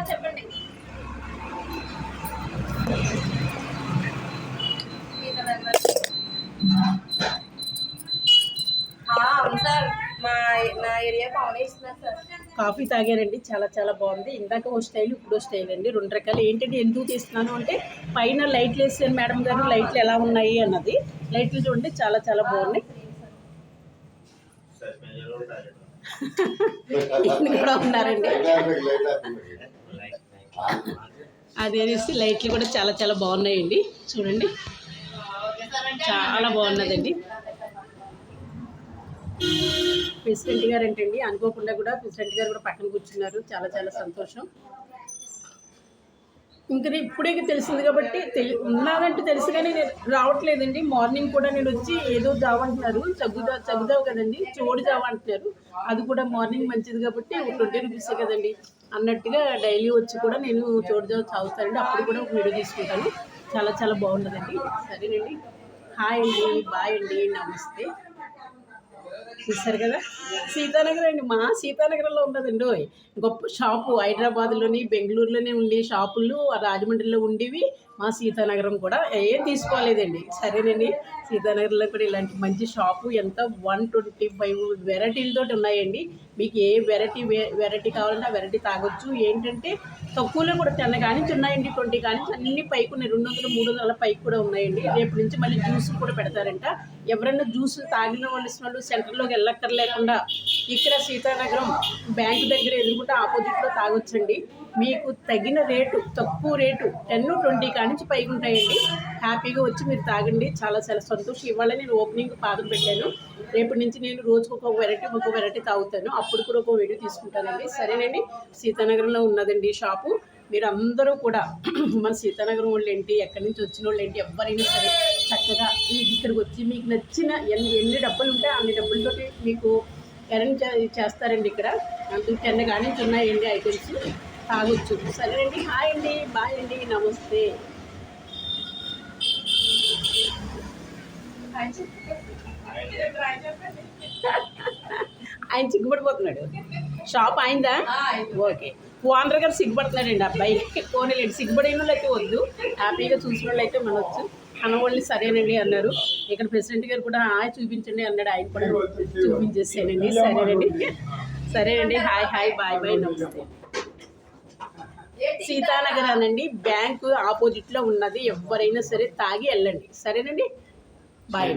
చెప్పండి. అవును సార్, నా ఏరియా కావాలి ఇస్తున్నారు సార్. కాఫీ తాగారండి, చాలా చాలా బాగుంది. ఇందాక ఓ స్టైల్, ఇప్పుడు స్టైల్ అండి, రెండు రకాలు. ఏంటంటే ఎందుకు తీస్తున్నాను అంటే పైన లైట్లు వేసాను మేడం గారు, లైట్లు ఎలా ఉన్నాయి అన్నది. లైట్లు చూడండి, చాలా చాలా బాగున్నాయి. కూడా ఉన్నారండి. అదేసి లైట్లు కూడా చాలా చాలా బాగున్నాయండి, చూడండి చాలా బాగున్నదండి. ప్రెసిడెంట్ గారు ఏంటండి, అనుకోకుండా కూడా ప్రెసిడెంట్ గారు కూడా పక్కన కూర్చున్నారు, చాలా చాలా సంతోషం. ఇంకా ఇప్పుడే తెలిసింది కాబట్టి ఉన్నానంటే తెలుసు, కానీ నేను రావట్లేదండి. మార్నింగ్ కూడా నేను వచ్చి ఏదో జావ అంటున్నారు, చగ్గుదావు కదండి, చోడు జావ అంటున్నారు. అది కూడా మార్నింగ్ మంచిది కాబట్టి 20 రూపీసే కదండి అన్నట్టుగా డైలీ వచ్చి కూడా నేను చోడు జావ తాగుతానండి. అప్పుడు కూడా ఒక వీడియో తీసుకుంటాను. చాలా చాలా బాగుంటుందండి. సరేనండి, హాయ్ అండి, బాయ్ అండి, నమస్తే. చూస్తారు కదా, సీతానగర్ అండి, మా సీతానగరంలో ఉన్నదండి గొప్ప షాపు. హైదరాబాద్లోని, బెంగళూరులోనే ఉండే షాపులు రాజమండ్రిలో ఉండేవి. మా సీతానగరం కూడా ఏం తీసుకోలేదండి. సరేనండి, సీతానగర్లో కూడా ఇలాంటి మంచి షాపు ఎంత 125 వెరైటీలతో ఉన్నాయండి. మీకు ఏ వెరైటీ కావాలంటే ఆ వెరైటీ తాగొచ్చు. ఏంటంటే తక్కువలో కూడా 10 కానించి ఉన్నాయండి, 20 కానించి అన్ని పైకి ఉన్నాయి, 200, 300 అలా పైకి కూడా ఉన్నాయండి. రేపు నుంచి మళ్ళీ జ్యూస్ కూడా పెడతారంట. ఎవరైనా జ్యూసులు తాగిన వాళ్ళు సెంటర్లోకి వెళ్ళక్కర్లేకుండా ఇక్కడ సీతానగరం బ్యాంకు దగ్గర ఎదురుకుంటే ఆపోజిట్లో తాగొచ్చండి. మీకు తగిన రేటు, తక్కువ రేటు, 10, 20 కానించి పైకి ఉంటాయండి. హ్యాపీగా వచ్చి మీరు తాగండి, చాలా చాలా సంతోషం. ఇవాళ నేను ఓపెనింగ్ పాదం పెట్టాను. రేపటి నుంచి నేను రోజుకు ఒక వెరైటీ తాగుతాను. అప్పుడు కూడా ఒక వీడియో తీసుకుంటానండి. సరేనండి, సీతానగరంలో ఉన్నదండి షాపు. మీరు అందరూ కూడా మన సీతానగరం వాళ్ళు ఏంటి, ఎక్కడి నుంచి వచ్చిన వాళ్ళు ఏంటి, ఎవరైనా సరే చక్కగా ఇక్కడికి వచ్చి మీకు నచ్చిన ఎన్ని డబ్బులు ఉంటే అన్ని డబ్బులతో మీకు అరేంజ్ చేస్తారండి. ఇక్కడ అందుకు 10 కానించి ఉన్నాయండి ఐటమ్స్, తాగొచ్చు. సరేనండి, హాయ్ అండి, బాయ్ అండి, నమస్తే. ఆయన సిగ్గుపడిపోతున్నాడు. షాప్ అయిందా? ఓకే. ఓనర్ గారు సిగ్గుపడుతున్నాడండి, అబ్బాయి పోనీలేండి. సిగ్గుపడిన వాళ్ళు అయితే వద్దు, హ్యాపీగా చూసిన వాళ్ళు అయితే మనొచ్చు. కనవాళ్ళు సరేనండి అన్నారు. ఇక్కడ ప్రెసిడెంట్ గారు కూడా చూపించండి అన్నాడు, ఆయన కూడా చూపించేసానండి. సరేనండి, హాయ్ హాయ్, బాయ్ బాయ్, నమస్తే. సీతానగర్ అనండి, బ్యాంకు ఆపోజిట్లో ఉన్నది. ఎవరైనా సరే తాగి వెళ్ళండి. సరేనండి, బాయ్.